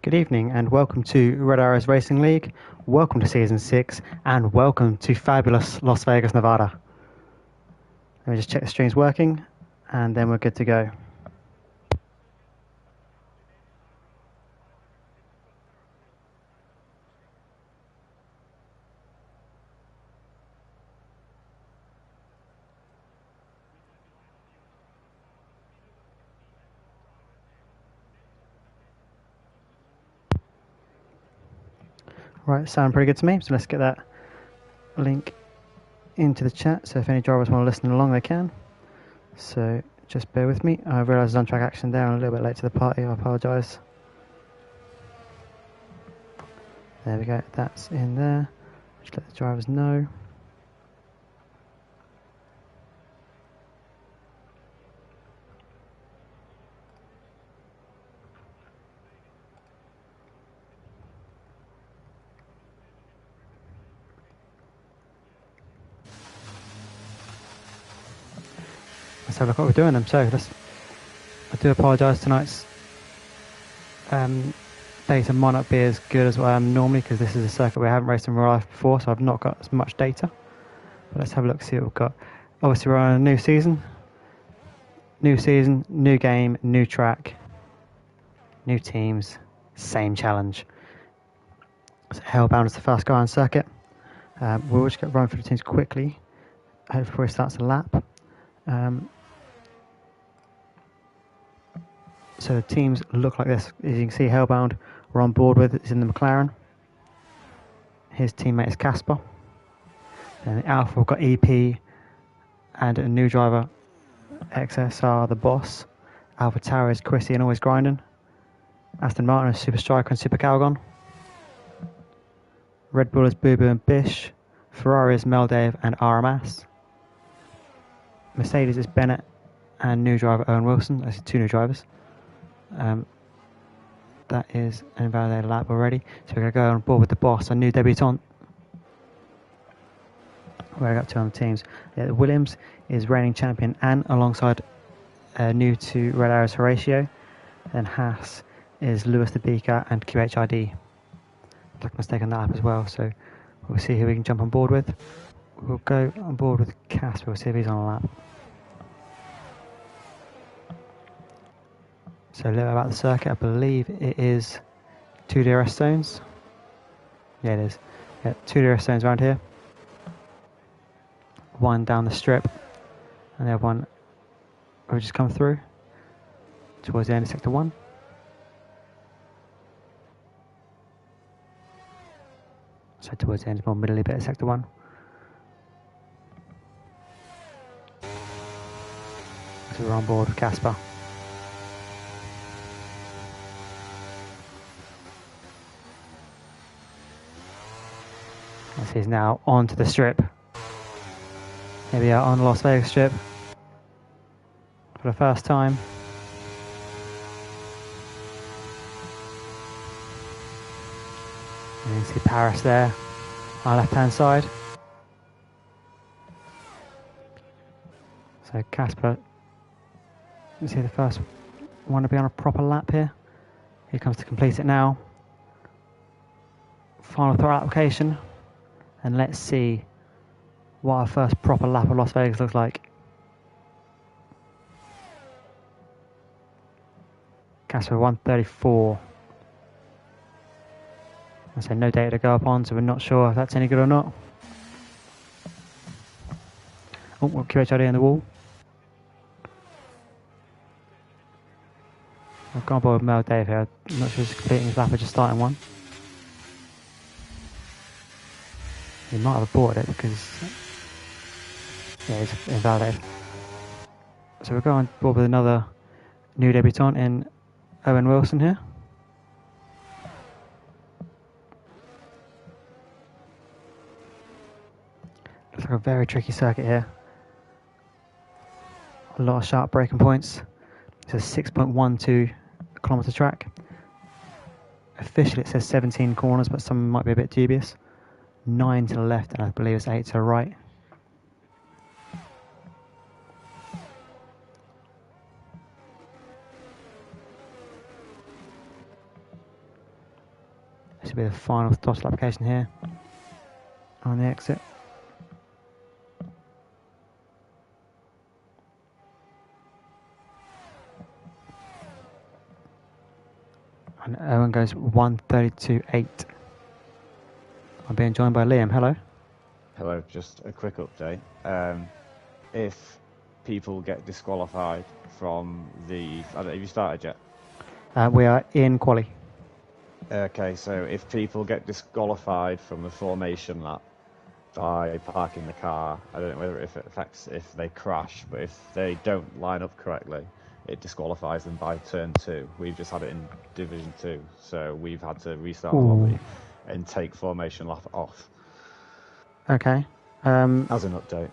Good evening and welcome to Red Arrows Racing League, welcome to Season 6 and welcome to fabulous Las Vegas, Nevada. Let me just check the stream's working and then we're good to go. Right, sound pretty good to me, so let's get that link into the chat, so if any drivers want to listen along they can. So just bear with me, I realise there's on-track action there, I'm a little bit late to the party, I apologise. There we go, that's in there, just let the drivers know. Let's have a look at what we're doing then. So I do apologise, tonight's data might not be as good as what I am normally because this is a circuit we haven't raced in real life before, so I've not got as much data. But let's have a look, see what we've got. Obviously we're on a new season, new game, new track, new teams, same challenge. So Hellbound is the first guy on circuit. We'll just get run through the teams quickly, hopefully before he starts a lap. So the teams look like this. As you can see, Hellbound we're on board with is in the McLaren. His teammate is Casper. And the Alpha we've got EP and a new driver, XSR the boss. Alpha Tower is Chrissy and always grinding. Aston Martin is Super Striker and Super Calgon. Red Bull is Boo Boo and Bish. Ferrari is Meldave and RMS. Mercedes is Bennett and new driver Owen Wilson. That's two new drivers. That is an invalidated lap already. So we're going to go on board with the boss, a new debutant. We're up to on the teams. Yeah, Williams is reigning champion and alongside new to Red Arrows Horatio. Then Haas is Lewis the Beaker and QHID. Like a mistake on that lap as well, so we'll see who we can jump on board with. We'll go on board with Casper, we'll see if he's on a lap. So a little bit about the circuit, I believe it is 2 DRS zones. Yeah, it is. Yeah, 2 DRS zones around here. One down the strip, and the other one will just come through towards the end of sector 1. So towards the end, more middle bit of sector 1. So we're on board with Casper. As he's now onto the strip. Here we are on the Las Vegas strip for the first time. And you can see Paris there on the left hand side. So Casper, you see the first one to be on a proper lap here. He comes to complete it now. Final throttle application, and let's see what our first proper lap of Las Vegas looks like. Casper 134. I say no data to go upon, so we're not sure if that's any good or not. Oh, we've got QHID on the wall. I've gone board with Mel Dave here. I'm not sure if he's completing his lap or just starting one. He might have aborted it because yeah, he's invalidated. So we're going board with another new debutant in Owen Wilson here. Looks like a very tricky circuit here. A lot of sharp braking points. It's a 6.12 kilometre track. Officially it says 17 corners, but some might be a bit dubious. 9 to the left and I believe it's 8 to the right. This will be the final throttle application here on the exit. And Owen goes 1:32.8. I'm being joined by Liam. Hello. Hello, just a quick update. If people get disqualified from the... I don't know, have you started yet? We are in quali. Okay, so if people get disqualified from the formation lap by parking the car, I don't know whether it affects if they crash, but if they don't line up correctly, it disqualifies them by turn 2. We've just had it in Division 2, so we've had to restart the lobby and take formation lap off. Okay. As an update.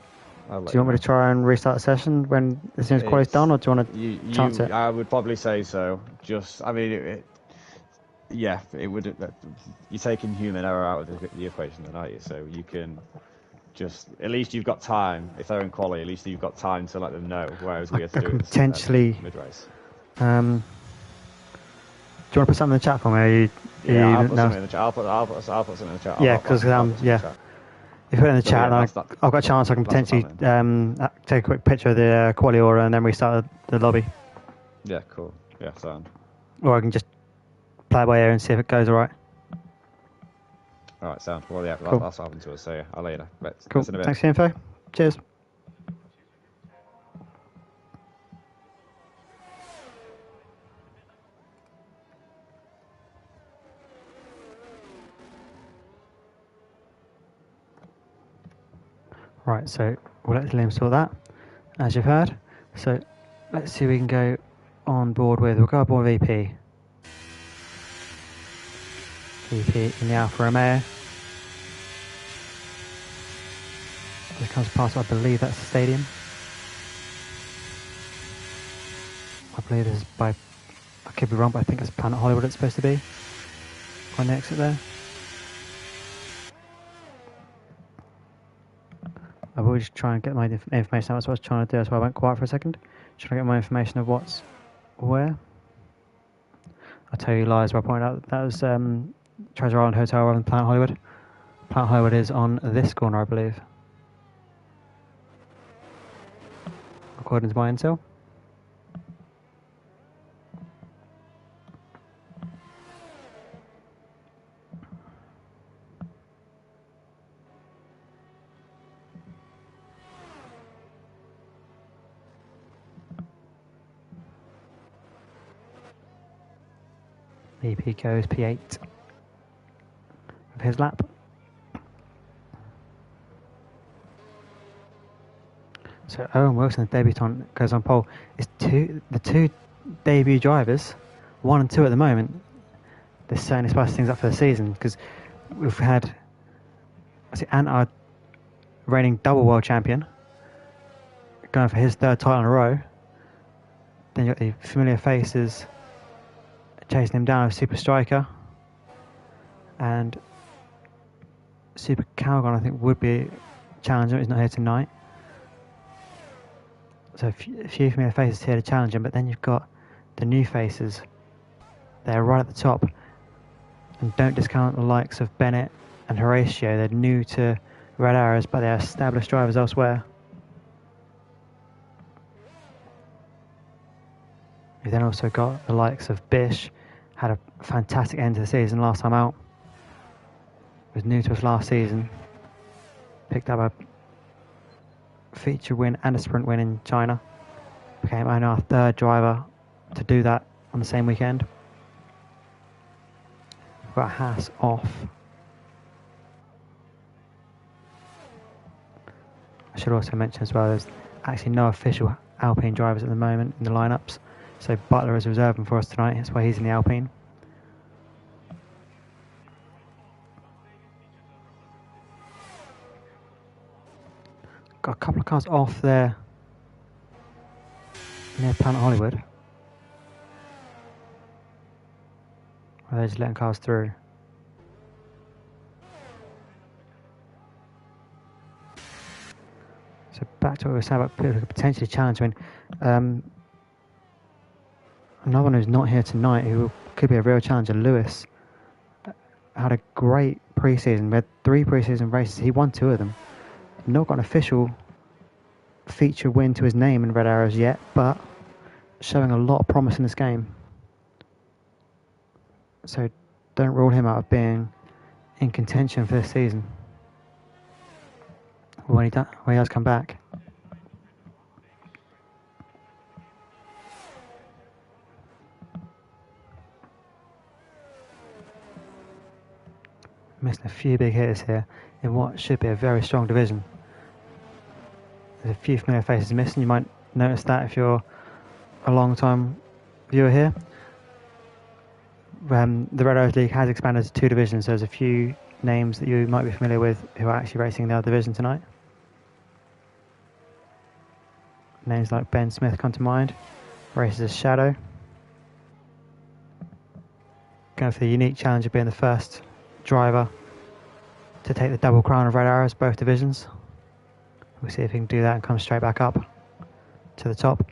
Do you want me to try and restart the session when as soon as quali's done, or do you want to chance it? I would probably say so. Just, I mean, yeah, it would. You're taking human error out of the equation, then, aren't you? So you can just, at least you've got time. If they're in quali, at least you've got time to let them know. Whereas we have to do it potentially mid-race. Do you want to put something in the chat for me? Yeah, I'll put something in the chat. I'll put something in the chat. Yeah, because yeah. If you put it in the chat, then I've got a chance I can potentially take a quick picture of the quali order and then restart the lobby. Yeah, cool. Yeah, sound. Or I can just play it by ear and see if it goes alright. Alright, sound. Well, yeah, cool. That's happened to us, so yeah, I'll let you know. Cool. Thanks for the info. Cheers. Right, so we'll let Liam sort that, as you've heard. So let's see if we can go on board with, we'll go on board with VP. VP in the Alfa Romeo. This comes past, I believe that's the stadium. I believe this is by, I could be wrong, but I think it's Planet Hollywood it's supposed to be. On the exit there. I will just try and get my information out. That's what I was trying to do, so I went quiet for a second. Trying to get my information of what's where. I'll tell you lies where I pointed out that was Treasure Island Hotel rather than Planet Hollywood. Planet Hollywood is on this corner, I believe. According to my intel. VP goes P8 of his lap. So Owen Wilson, the debutant, goes on pole. It's the two debut drivers, 1 and 2 at the moment. They're certainly spicing things up for the season because we've had Ant, our reigning double world champion, going for his 3rd title in a row. Then you've got the familiar faces chasing him down with Super Striker and Super Calgon. I think would be challenging. He's not here tonight, so a few familiar faces here to challenge him. But then you've got the new faces. They're right at the top, and don't discount the likes of Bennett and Horatio. They're new to Red Arrows, but they're established drivers elsewhere. You've then also got the likes of Bish. Had a fantastic end to the season last time out. Was new to us last season. Picked up a feature win and a sprint win in China. Became only our 3rd driver to do that on the same weekend. We've got Haas off. I should also mention as well, there's actually no official Alpine drivers at the moment in the lineups. So Butler is reserving for us tonight, that's why he's in the Alpine. Got a couple of cars off there near Planet Hollywood. Or they're just letting cars through. So back to what we were saying about people who could potentially challenge. Another one who's not here tonight, who could be a real challenger, Lewis. had a great pre-season. We had 3 pre-season races. He won 2 of them. Not got an official feature win to his name in Red Arrows yet, but showing a lot of promise in this game. So don't rule him out of being in contention for this season. When he does come back. Missing a few big hitters here in what should be a very strong division. There's a few familiar faces missing. You might notice that if you're a long time viewer here. The Red Arrows League has expanded to 2 divisions. There's a few names that you might be familiar with who are actually racing in the other division tonight. Names like Ben Smith come to mind. Races as Shadow. Going for the unique challenge of being the first driver to take the double crown of Red Arrows, both divisions. We'll see if he can do that and come straight back up to the top.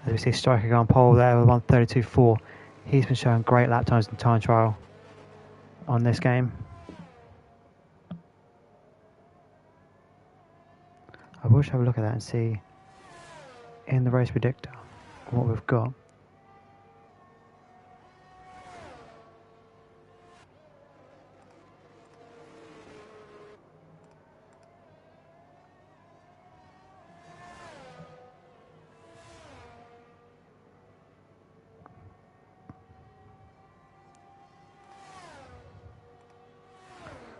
As we see Striker go on pole there with 1:32.4. He's been showing great lap times in time trial on this game. I wish I have a look at that and see in the race predictor what we've got.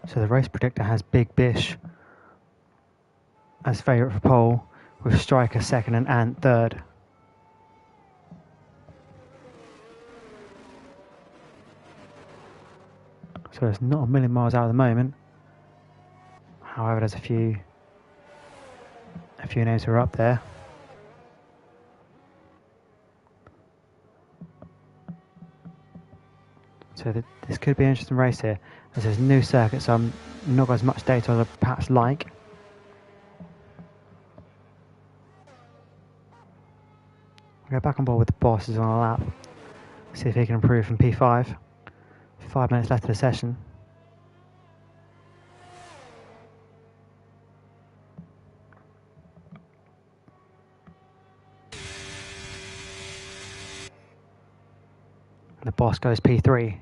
So the race predictor has Big Bish as favourite for pole, with Striker second and Ant third. So it's not a million miles out at the moment. However, there's a few names who are up there. So this could be an interesting race here. This is a new circuit, so I'm not got as much data as I perhaps like. We'll go back on board with the bosses on a lap. See if he can improve from P5. 5 minutes left of the session. And the boss goes P3.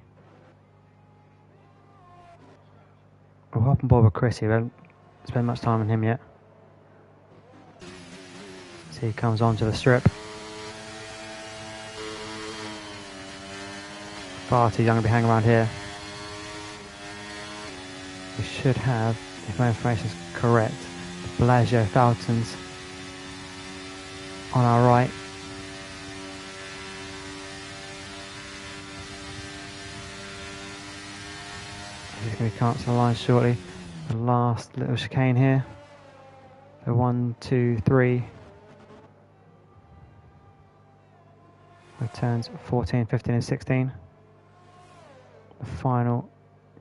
We'll hop on board with Chris here. We haven't spent much time on him yet. See, he comes onto the strip. Far too young to be hanging around here. We should have, if my information is correct, the Bellagio Falcons on our right. He's going to be cancelling the line shortly. The last little chicane here. The 1, 2, 3. With turns 14, 15 and 16. The final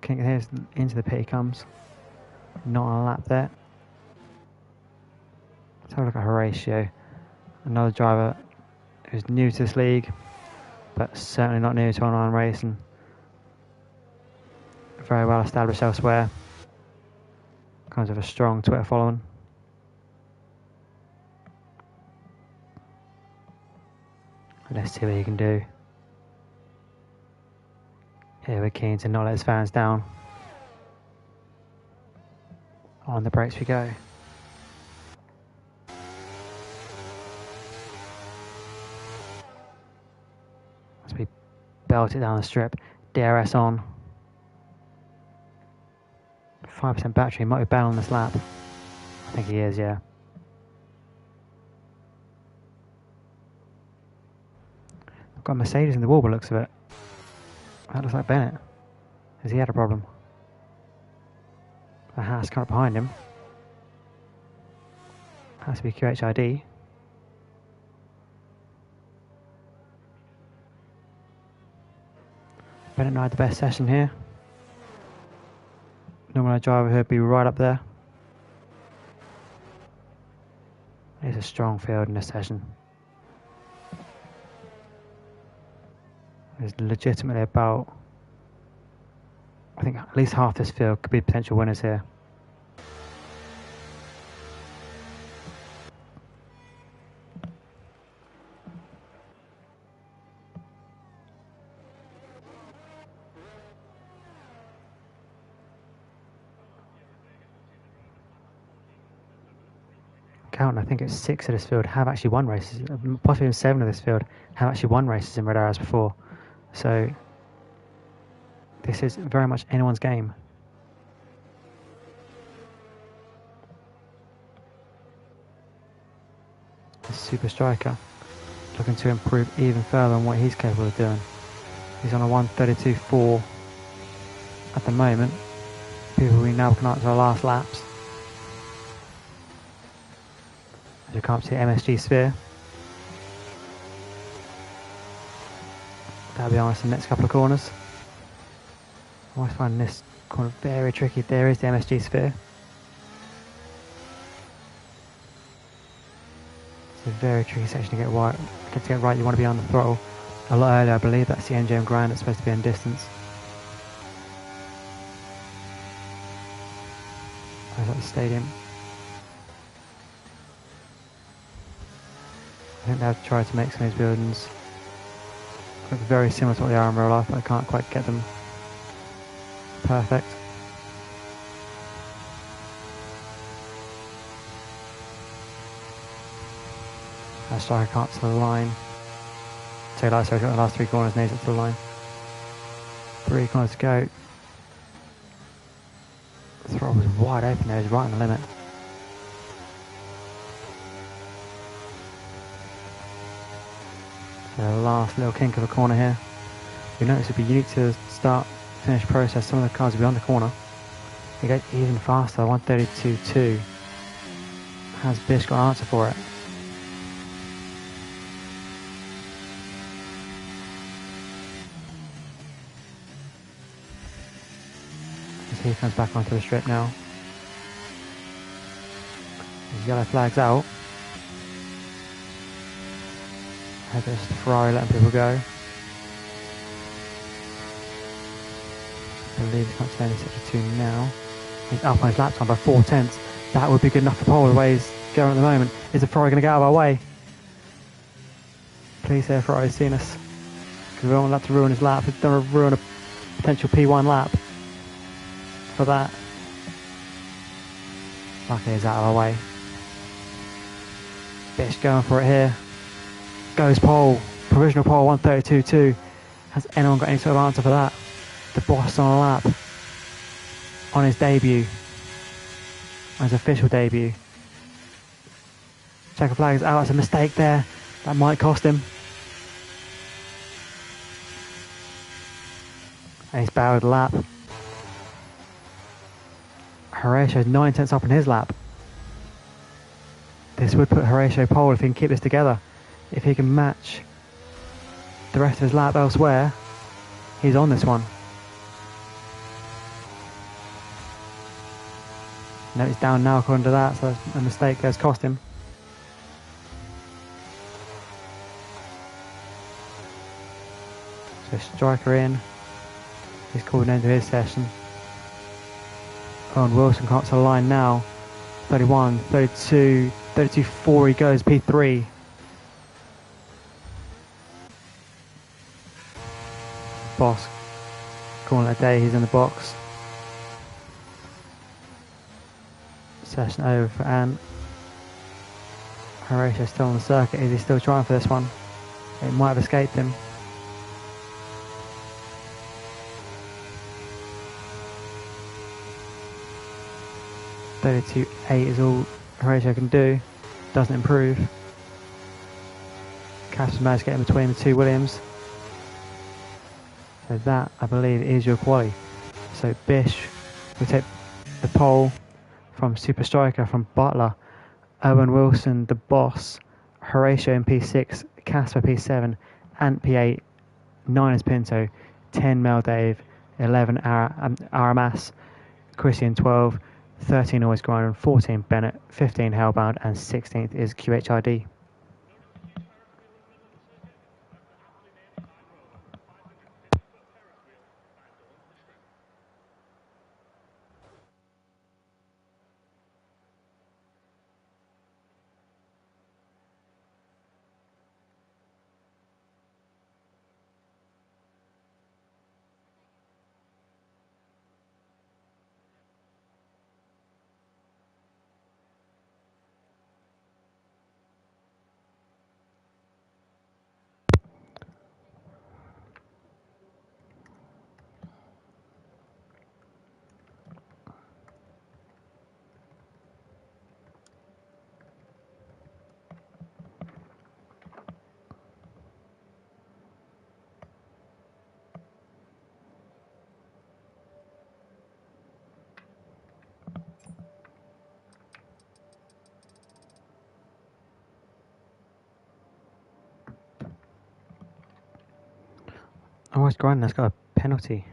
kink here is into the pit he comes. Not on a lap there. Let's have a look at Horatio. Another driver who's new to this league, but certainly not new to online racing. Very well established elsewhere. Comes with a strong Twitter following. Let's see what he can do. Here we're keen to not let his fans down. On the brakes we go. As we belt it down the strip, DRS on. 5% battery, might be bad on this lap. I think he is, yeah. I've got a Mercedes in the wall by the looks of it. That looks like Bennett. Has he had a problem? A Haas coming up behind him. Has to be QHID. Bennett and I had the best session here. Normally a driver who'd be right up there. It's a strong field in this session. There's legitimately about I think at least half this field could be potential winners here. I think it's 6 of this field have actually won races, possibly even 7 of this field have actually won races in Red Arrows before. So this is very much anyone's game. The Super Striker looking to improve even further on what he's capable of doing. He's on a 1:32.4 at the moment. People we now come out to our last laps. As you come up to the MSG Sphere. That'll be on us in the next couple of corners. I always find this corner very tricky. There is the MSG Sphere. It's a very tricky section to get right. You want to be on the throttle a lot earlier. I believe that's the NGM Grand that's supposed to be in distance. There's at the stadium. I think they've tried to make some of these buildings look very similar to what they are in real life, but I can't quite get them perfect. That striker can't to the line. So like, sorry, got the last 3 corners, nails it to the line. 3 corners to go. The throttle was wide open there, it was right on the limit. The last little kink of a corner here. You notice it'd be unique to the start-finish process. Some of the cars will be on the corner. It goes even faster. 1:32.2. Has Bish got an answer for it? As he comes back onto the strip now. His yellow flag's out. As it's Ferrari letting people go. I believe he's not turning sector 2 now. He's up on his lap time by 4/10. That would be good enough for pole the way he's going at the moment. Is the Ferrari going to get out of our way? Please say Ferrari's seen us. Because we don't want that to ruin his lap. We don't want to ruin a potential P1 lap for that. Luckily he's out of our way. Bish going for it here. Goes pole, provisional pole 1:32.2. Has anyone got any sort of answer for that? The boss on a lap on his debut, on his official debut. Checker flag is out. It's a mistake there. That might cost him. And he's barreled the lap. Horatio's 9/10 up in his lap. This would put Horatio pole if he can keep this together. If he can match the rest of his lap elsewhere, he's on this one. No, he's down now according to that, so a mistake has cost him. So striker in. He's called an end to his session. Owen Wilson comes to the line now. 31, 32, 32.4 he goes, P3. Boss calling it a day, he's in the box. Session over for Ant. Horatio still on the circuit. Is he still trying for this one? It might have escaped him. .32.8 is all Horatio can do. Doesn't improve. Cass managed to get in between the 2 Williams. So that, I believe, is your quali. So Bish will take the pole from Super Striker, from Butler, Owen Wilson, the boss, Horatio in P6, Casper P7, Ant P8, 9 is Pinto, 10 Mel Dave, 11 Aramas, Christian 12, 13 Always Grinder, 14 Bennett, 15 Hellbound, and 16th is QHID. Oh, it's Grinding. That's got a penalty.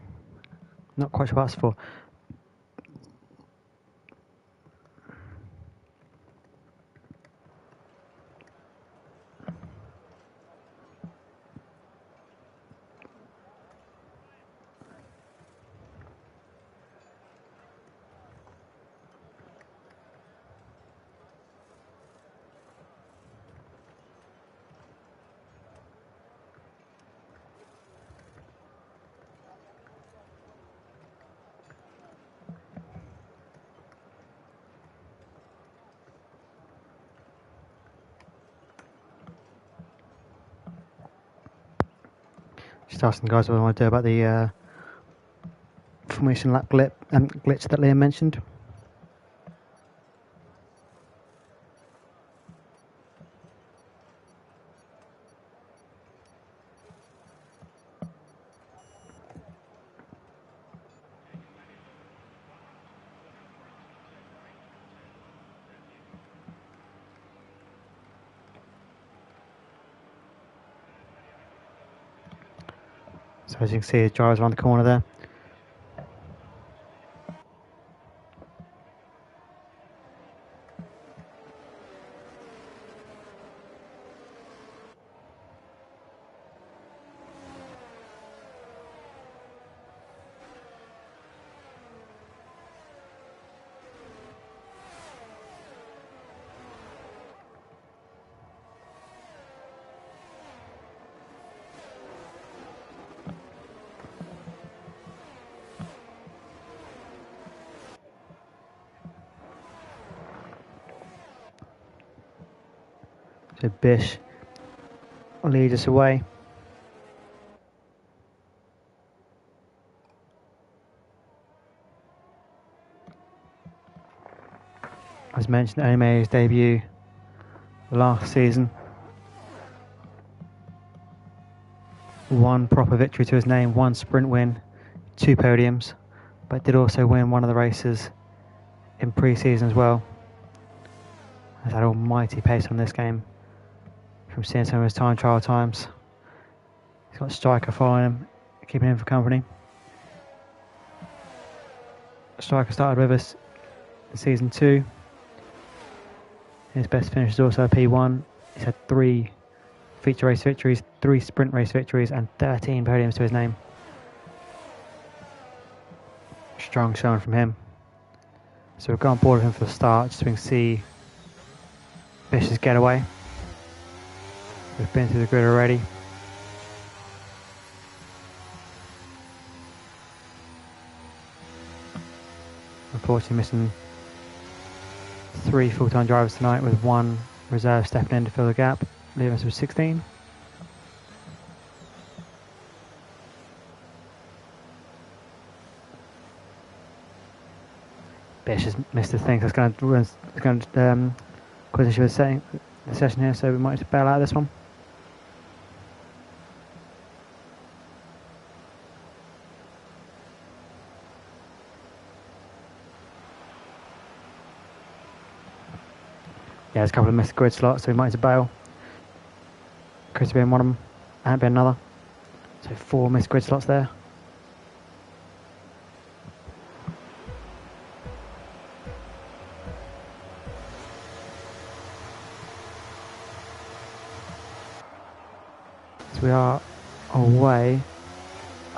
Not quite sure what that's for. Just asking the guys what I want to do about the formation lap glitch that Liam mentioned. So as you can see, the driver's around the corner there. So Bish will lead us away. As mentioned, only made his debut last season. One proper victory to his name, one sprint win, 2 podiums, but did also win one of the races in pre-season as well. Has had almighty pace on this game from seeing some of his time trial times. He's got Striker following him, keeping him for company. Striker started with us in season 2. His best finish is also a P1. He's had 3 feature race victories, 3 sprint race victories, and 13 podiums to his name. Strong showing from him. So we've got on board with him for the start, just so we can see Bish's getaway. We've been through the grid already. Unfortunately missing 3 full-time drivers tonight, with 1 reserve stepping in to fill the gap, leaving us with 16. Bish has missed the thing, so it's going to cause issue with the session here, so we might just bail out of this one. Yeah, there's a couple of missed grid slots, so we might as well bail. Chris being one of them, and being another. So 4 missed grid slots there. So we are away,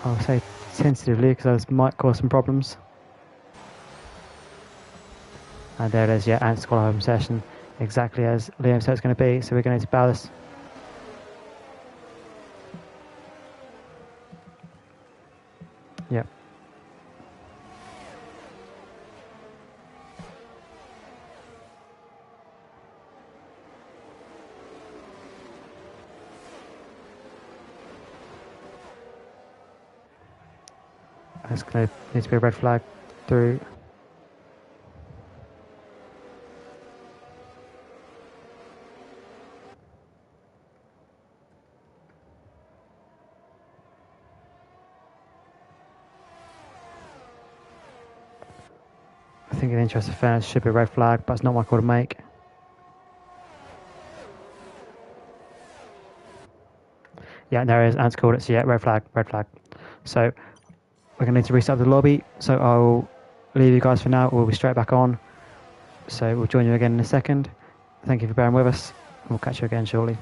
I'll say tentatively, because this might cause some problems. And there it is, yeah, anti-squad session, exactly as Liam said it's going to be, so we're going to need to bow this. Yep. There's going to need to be a red flag through. I think in the interest of fairness should be a red flag, but it's not my call to make. Yeah, there is. Ant's called it. So yeah, red flag, red flag. So we're going to need to restart the lobby. So I'll leave you guys for now. We'll be straight back on. So we'll join you again in a second. Thank you for bearing with us. And we'll catch you again shortly.